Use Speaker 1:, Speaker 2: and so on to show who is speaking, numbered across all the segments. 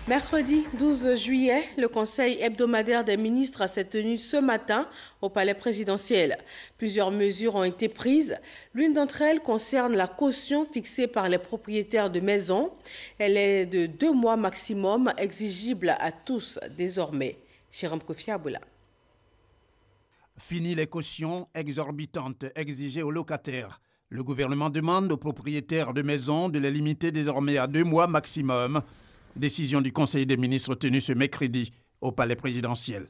Speaker 1: Mercredi 12 juillet, le Conseil hebdomadaire des ministres s'est tenu ce matin au palais présidentiel. Plusieurs mesures ont été prises. L'une d'entre elles concerne la caution fixée par les propriétaires de maisons. Elle est de 2 mois maximum, exigible à tous désormais. Jérôme Kofi Aboula.
Speaker 2: Fini les cautions exorbitantes exigées aux locataires. Le gouvernement demande aux propriétaires de maisons de les limiter désormais à 2 mois maximum. Décision du Conseil des ministres tenue ce mercredi au palais présidentiel.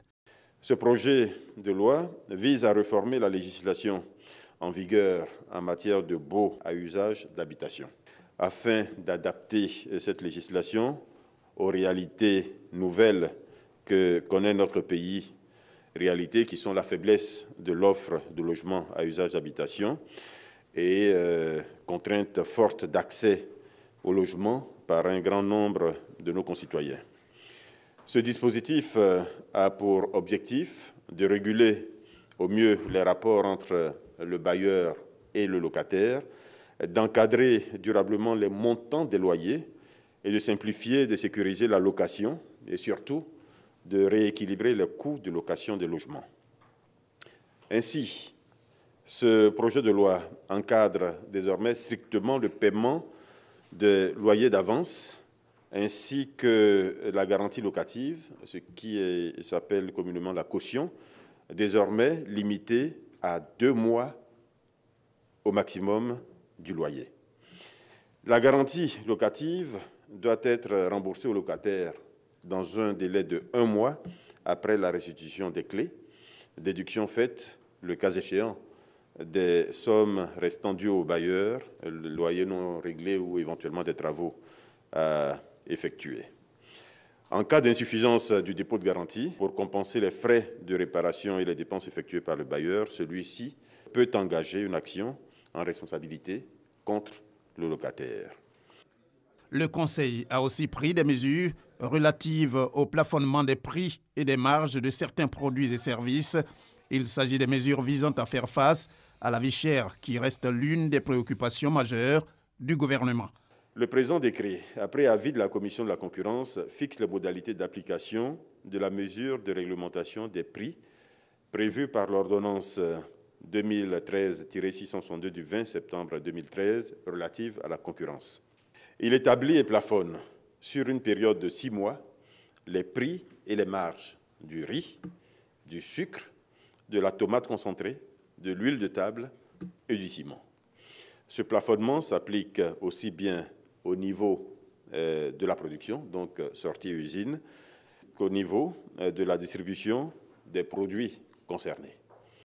Speaker 3: Ce projet de loi vise à réformer la législation en vigueur en matière de baux à usage d'habitation, afin d'adapter cette législation aux réalités nouvelles que connaît notre pays, réalités qui sont la faiblesse de l'offre de logements à usage d'habitation et contraintes fortes d'accès au logement par un grand nombre de nos concitoyens. Ce dispositif a pour objectif de réguler au mieux les rapports entre le bailleur et le locataire, d'encadrer durablement les montants des loyers et de simplifier et de sécuriser la location et surtout de rééquilibrer les coûts de location des logements. Ainsi, ce projet de loi encadre désormais strictement le paiement de loyers d'avance ainsi que la garantie locative, ce qui s'appelle communément la caution, désormais limitée à 2 mois au maximum du loyer. La garantie locative doit être remboursée au locataire dans un délai de 1 mois après la restitution des clés, déduction faite, le cas échéant, des sommes restant dues au bailleur, le loyer non réglé ou éventuellement des travaux à effectuer. En cas d'insuffisance du dépôt de garantie, pour compenser les frais de réparation et les dépenses effectuées par le bailleur, celui-ci peut engager une action en responsabilité contre le locataire.
Speaker 2: Le Conseil a aussi pris des mesures relatives au plafonnement des prix et des marges de certains produits et services. Il s'agit des mesures visant à faire face à la vie chère, qui reste l'une des préoccupations majeures du gouvernement.
Speaker 3: Le présent décret, après avis de la Commission de la concurrence, fixe les modalités d'application de la mesure de réglementation des prix prévue par l'ordonnance 2013-662 du 20 septembre 2013 relative à la concurrence. Il établit et plafonne sur une période de 6 mois les prix et les marges du riz, du sucre, de la tomate concentrée, de l'huile de table et du ciment. Ce plafonnement s'applique aussi bien au niveau de la production, donc sortie usine, qu'au niveau de la distribution des produits concernés.